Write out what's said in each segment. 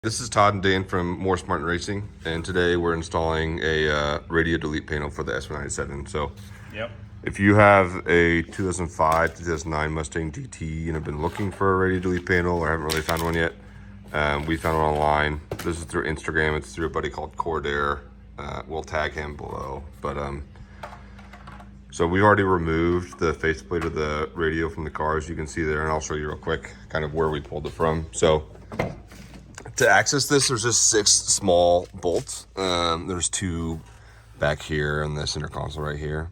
This is Todd and Dan from More Smart Racing, and today we're installing a radio delete panel for the S197. So, if you have a 2005 to 2009 Mustang GT and have been looking for a radio delete panel or haven't really found one yet, we found one online. This is through Instagram. It's through a buddy called Cordair. We'll tag him below. But so we've already removed the faceplate of the radio from the car, as you can see there, and I'll show you real quick kind of where we pulled it from. So, to access this, there's just 6 small bolts. There's 2 back here on the center console right here.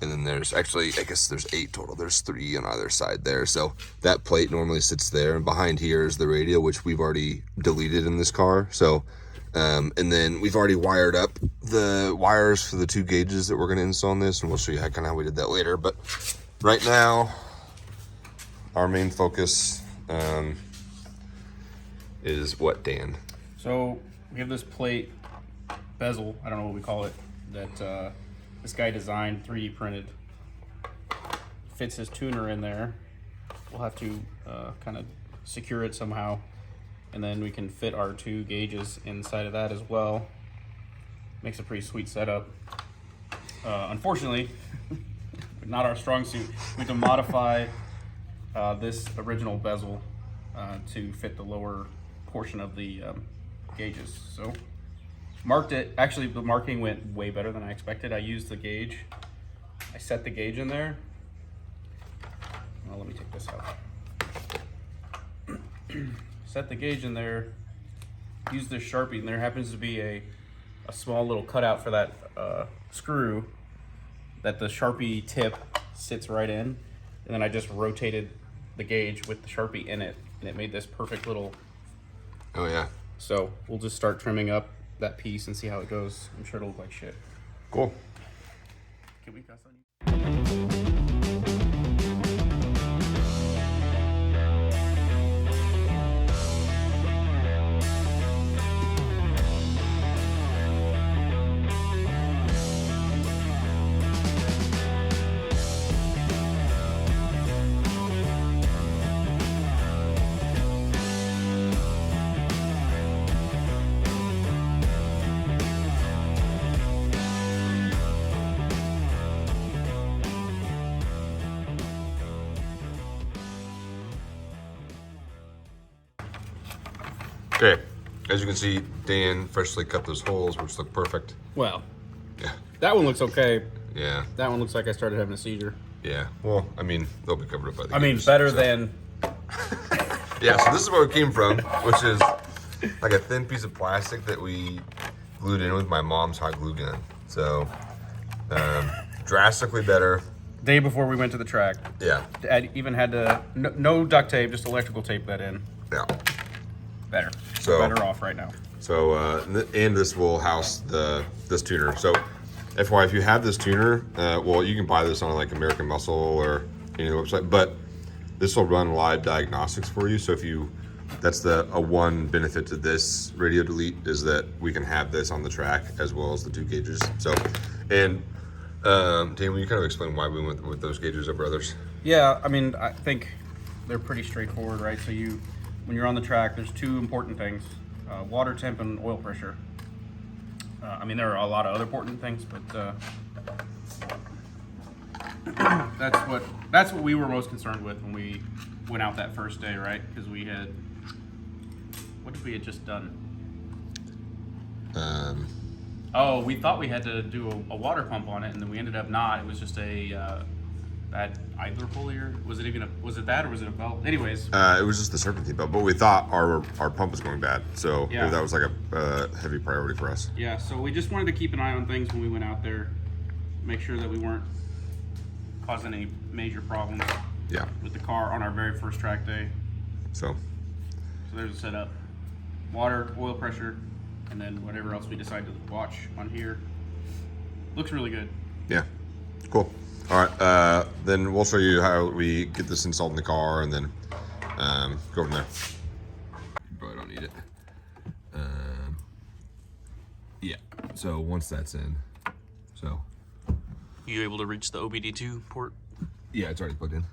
And then there's actually, I guess there's 8 total. There's 3 on either side there. So that plate normally sits there. And behind here is the radio, which we've already deleted in this car. So, and then we've already wired up the wires for the 2 gauges that we're going to install on this. And we'll show you kind of how we did that later. But right now, our main focus is what, Dan? So we have this plate, bezel, I don't know what we call it, that this guy designed, 3D printed. Fits his tuner in there. We'll have to kind of secure it somehow, and then we can fit our 2 gauges inside of that as well. Makes a pretty sweet setup. Unfortunately, not our strong suit. We have to modify this original bezel to fit the lower portion of the gauges. So marked it. Actually, the marking went way better than I expected. I used the gauge. I set the gauge in there. Well, let me take this out. Set the gauge in there. Use this Sharpie, and there happens to be a small little cutout for that screw that the Sharpie tip sits right in. And then I just rotated the gauge with the Sharpie in it, and it made this perfect little. Oh yeah. So we'll just start trimming up that piece and see how it goes. I'm sure it'll look like shit. Cool. Can we cuss on you? Okay, as you can see, Dan freshly cut those holes, which look perfect. Well, Yeah. that one looks okay. Yeah. That one looks like I started having a seizure. Yeah. Well, I mean, they'll be covered up by the I mean, gauges, better so. than. Yeah, so this is where it came from, which is like a thin piece of plastic that we glued in with my mom's hot glue gun. So, drastically better. Day before we went to the track, Yeah. I even had to no duct tape, just electrical tape that in. Yeah. Better. So- better off right now. So, and this will house this tuner. So, FYI, if you have this tuner, well, you can buy this on like American Muscle or any other website, but this will run live diagnostics for you. So that's a one benefit to this radio delete is that we can have this on the track as well as the 2 gauges. So, and Dan, will you kind of explain why we went with those gauges over others? Yeah, I mean, I think they're pretty straightforward, right? So when you're on the track, there's 2 important things, water temp and oil pressure. I mean, there are a lot of other important things, but that's what we were most concerned with when we went out that first day, right? Because what did we had just done? Oh, we thought we had to do a water pump on it, and then we ended up not. It was just a that idler pulley, or was it that, or was it a belt? Anyways, it was just the serpentine belt, but we thought our pump was going bad, so Yeah. that was like a heavy priority for us. yeah. So we just wanted to keep an eye on things when we went out there, make sure that we weren't causing any major problems Yeah. with the car on our very first track day. So. So there's a setup: water, oil pressure, and then whatever else we decide to watch on here. Looks really good. Yeah, cool. All right, then we'll show you how we get this installed in the car and then go from there. You probably don't need it. Yeah, so once that's in, so. You able to reach the OBD2 port? Yeah, it's already plugged in.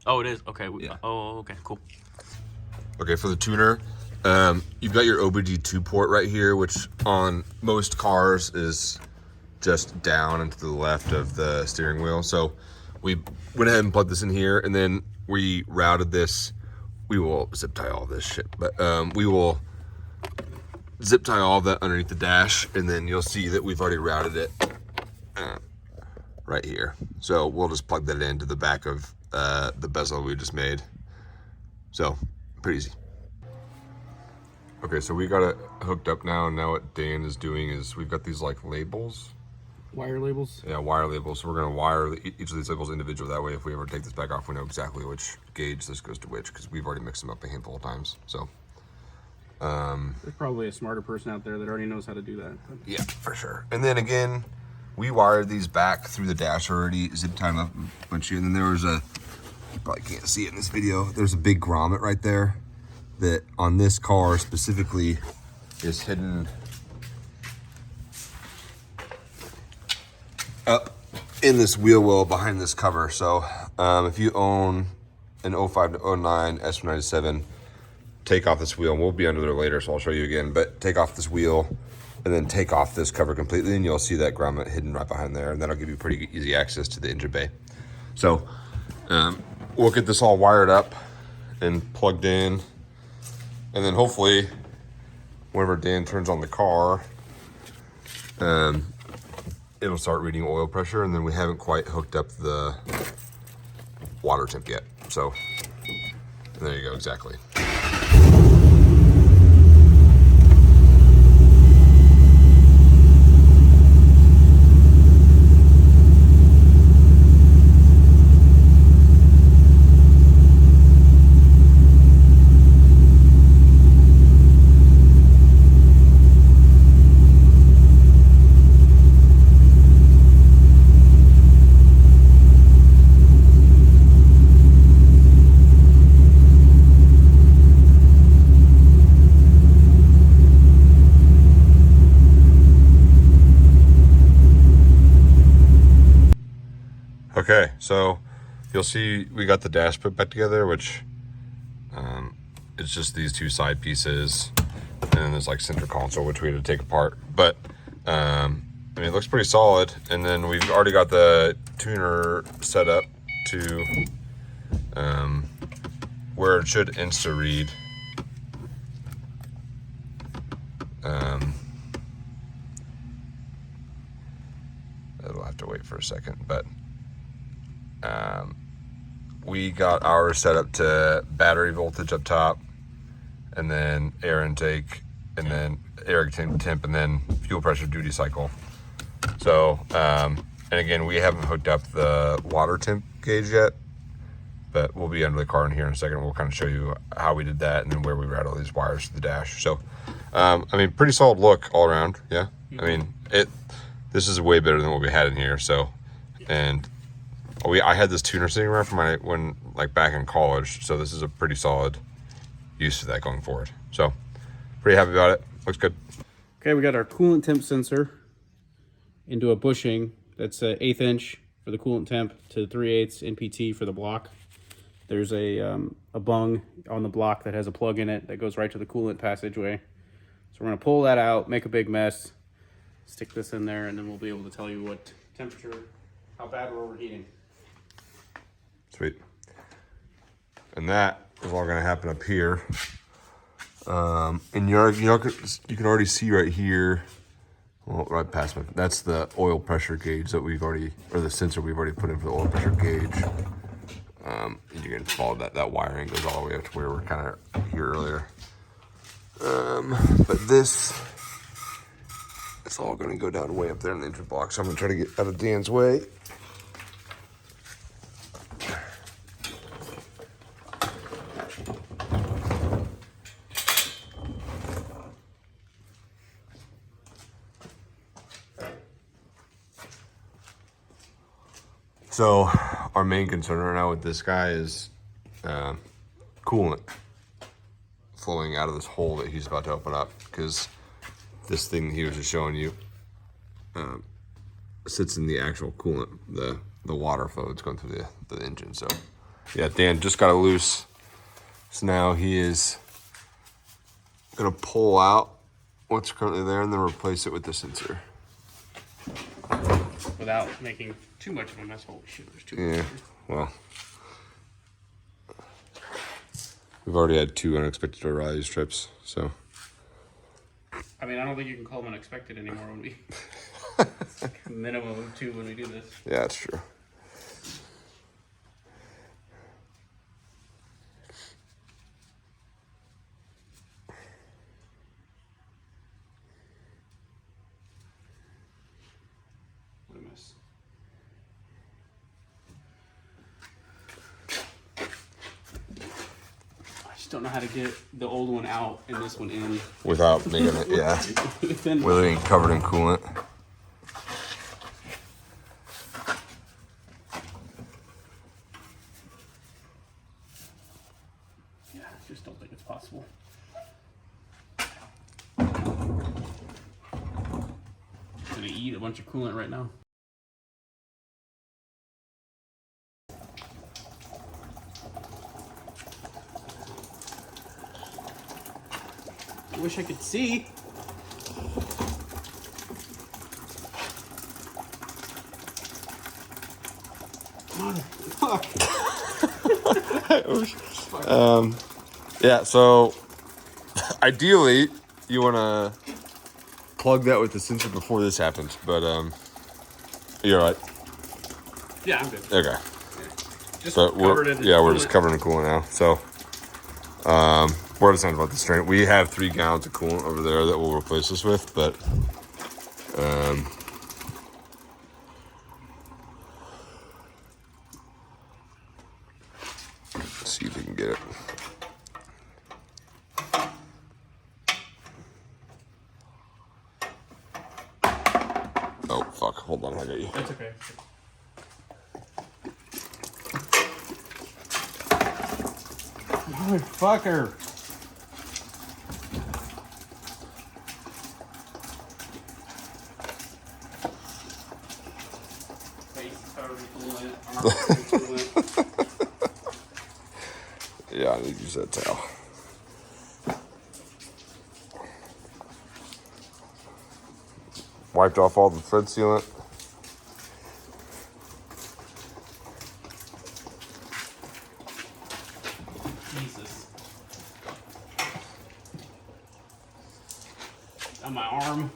Oh, it is? Okay. Yeah. Oh, okay, cool. Okay, for the tuner, You've got your OBD2 port right here, which on most cars is just down and to the left of the steering wheel. So we went ahead and plugged this in here, and then we routed this. We will zip tie all this shit, but we will zip tie all that underneath the dash, and then you'll see that we've already routed it right here. So we'll just plug that into the back of the bezel we just made. So pretty easy. Okay, so we got it hooked up now, and now what Dan is doing is we've got these like labels. Wire labels? Yeah, wire labels. So we're gonna wire each of these labels individually. That way, if we ever take this back off, we know exactly which gauge this goes to which, because we've already mixed them up a handful of times. So, there's probably a smarter person out there that already knows how to do that. yeah, for sure. And then again, we wired these back through the dash already, zip tied up a bunch here. And then there was you probably can't see it in this video. There's a big grommet right there that on this car specifically is hidden up in this wheel well behind this cover. So if you own an 05 to 09 S197, take off this wheel, and we'll be under there later, so I'll show you again, but take off this wheel and then take off this cover completely, and you'll see that grommet hidden right behind there, and that'll give you pretty easy access to the engine bay. So we'll get this all wired up and plugged in, and then hopefully whenever Dan turns on the car, it'll start reading oil pressure, and then we haven't quite hooked up the water temp yet. So there you go, exactly. Okay, so you'll see we got the dash put back together, which it's just these two side pieces, and then there's like center console, which we had to take apart. But I mean, it looks pretty solid. And then we've already got the tuner set up to where it should insta read. It'll have to wait for a second, but we got ours set up to battery voltage up top, and then air intake, and then air temp, and then fuel pressure duty cycle. So, and again, we haven't hooked up the water temp gauge yet, but we'll be under the car in here in a second. We'll kind of show you how we did that, and then where we route all these wires to the dash. So, I mean, pretty solid look all around. Yeah. I mean, this is way better than what we had in here. So, and I had this tuner sitting around from when back in college, so this is a pretty solid use of that going forward. So pretty happy about it. Looks good. Okay, we got our coolant temp sensor into a bushing. That's an 1/8 inch for the coolant temp to 3/8 NPT for the block. There's a bung on the block that has a plug in it that goes right to the coolant passageway. So we're gonna pull that out, make a big mess, stick this in there, and then we'll be able to tell you what temperature, how bad we're overheating. Sweet. And that is all gonna happen up here. And you can already see right here, well, right past me, that's the oil pressure gauge that we've already, or the sensor we've already put in for the oil pressure gauge. And you can follow that wiring goes all the way up to where we're kind of here earlier. But this, it's all gonna go down way up there in the entry block. So I'm gonna try to get out of Dan's way. So our main concern right now with this guy is coolant flowing out of this hole that he's about to open up, because this thing he was just showing you sits in the actual coolant, the water flow that's going through the engine. So yeah, Dan just got it loose. So now he is gonna pull out what's currently there and then replace it with the sensor. Without making too much of a mess. Holy shit, there's too much. Yeah, well, we've already had 2 unexpected O'Reilly's trips, so. I mean, I don't think you can call them unexpected anymore when we. It's like a minimum of 2 when we do this. Yeah, that's true. What a mess. I just don't know how to get the old one out and this one in. Without making it, yeah. Then- With it being covered in coolant. Yeah, I just don't think it's possible. I'm gonna eat a bunch of coolant right now. I wish I could see. Fuck. Yeah, so ideally you want to plug that with the sensor before this happens, but you're right. Yeah, I'm good. Okay. Just So covered in we're just coolant. covering in coolant now. So we're just about the strain. We have 3 gallons of coolant over there that we'll replace this with, but let's see if we can get it. Oh fuck! Hold on, I got you. That's okay. Motherfucker. Yeah, I need to use that towel. Wiped off all the thread sealant. Jesus. On my arm.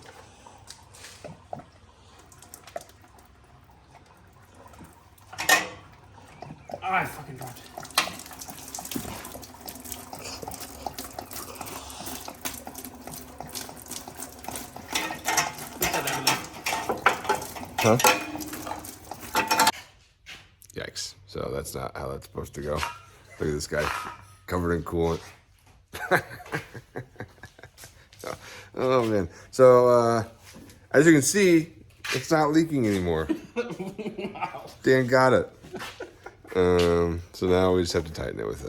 Ah, I fucking dropped it. Huh? Yikes. So that's not how that's supposed to go. Look at this guy covered in coolant. Oh man. So as you can see, it's not leaking anymore. Wow. Dan got it. So now we just have to tighten it with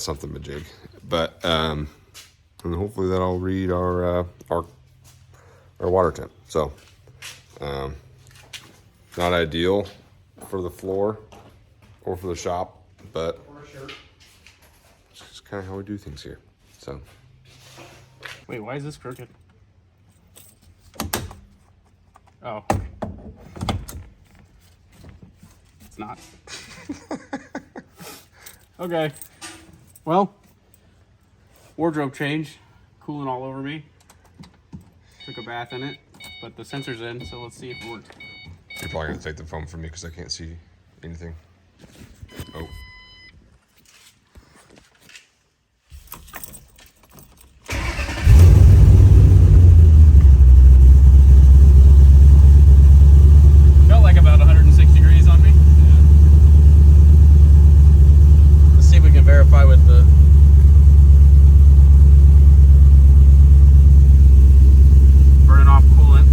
something majig. But and hopefully that'll read our water temp. So not ideal for the floor or for the shop, but Or a shirt. it's just kind of how we do things here. So Wait, why is this crooked? Oh. It's not. Okay. Well, wardrobe change. Cooling all over me. Took a bath in it, but the sensor's in, so let's see if it works. you're probably gonna take the phone from me because I can't see anything. Oh. Felt like about 106 degrees on me. Let's see if we can verify with the... burning off coolant.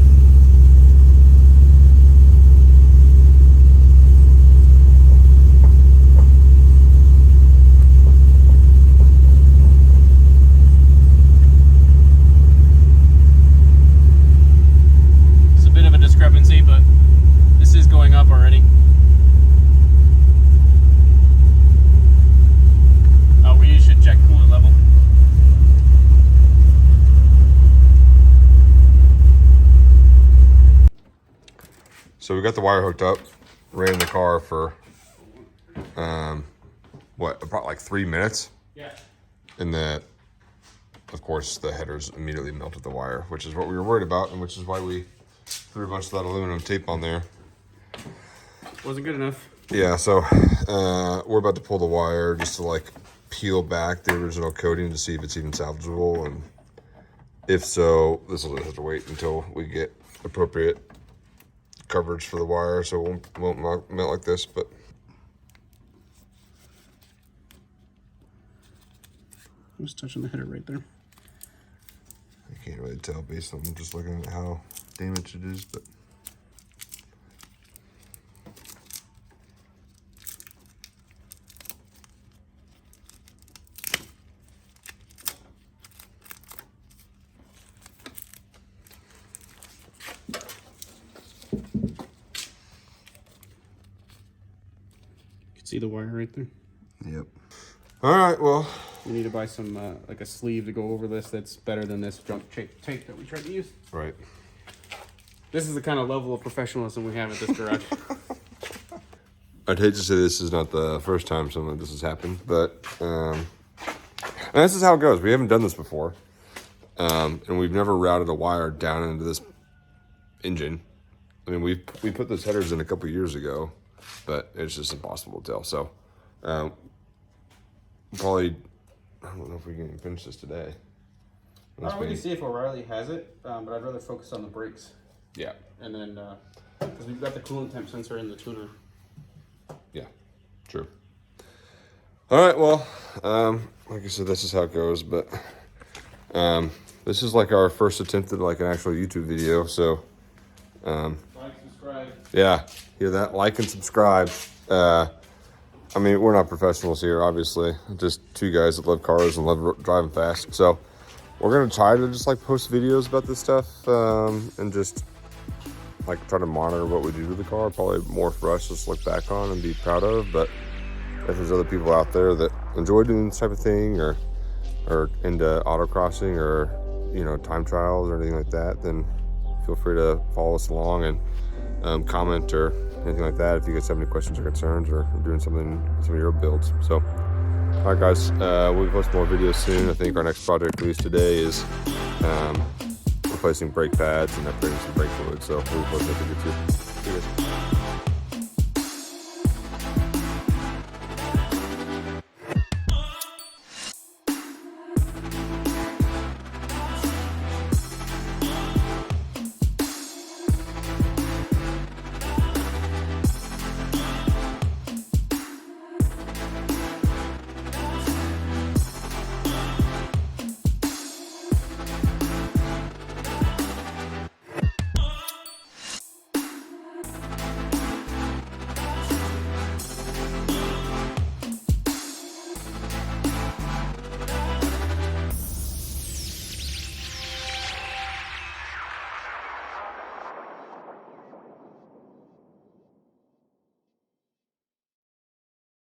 So we got the wire hooked up, ran the car for, what, about like 3 minutes? Yeah. And then, of course, the headers immediately melted the wire, which is what we were worried about, and which is why we threw a bunch of that aluminum tape on there. Wasn't good enough. Yeah, so we're about to pull the wire just to like peel back the original coating to see if it's even salvageable, and if so, this will have to wait until we get appropriate coverage for the wire, so it won't melt like this. But I was touching the header right there. I can't really tell based on just looking at how damaged it is, but You can see the wire right there. yep. All right, well, We need to buy some like a sleeve to go over this that's better than this junk tape that we tried to use. right. This is the kind of level of professionalism we have at this garage. I'd hate to say this is not the first time something like this has happened, but and this is how it goes. We haven't done this before, and we've never routed a wire down into this engine. I mean, we put those headers in a couple years ago, but it's just impossible to tell. So, probably, I don't know if we can finish this today. We can see if O'Reilly has it, but I'd rather focus on the brakes. Yeah, And then, because we've got the coolant temp sensor in the tuner. yeah, true. All right, well, like I said, this is how it goes, but this is like our first attempt at like an actual YouTube video, so Like, subscribe. yeah, hear that? Like and subscribe. I mean, we're not professionals here, obviously. Just two guys that love cars and love driving fast. So we're gonna try to just like post videos about this stuff, and just like try to monitor what we do to the car. Probably more for us just to look back on and be proud of. But if there's other people out there that enjoy doing this type of thing, or into autocrossing, or time trials or anything like that, then feel free to follow us along and comment or anything like that if you guys have any questions or concerns, or doing some of your builds. So, all right, guys, we'll post more videos soon. I think our next project release today is replacing brake pads and upgrading some brake fluid. So we'll post that video too. See you guys.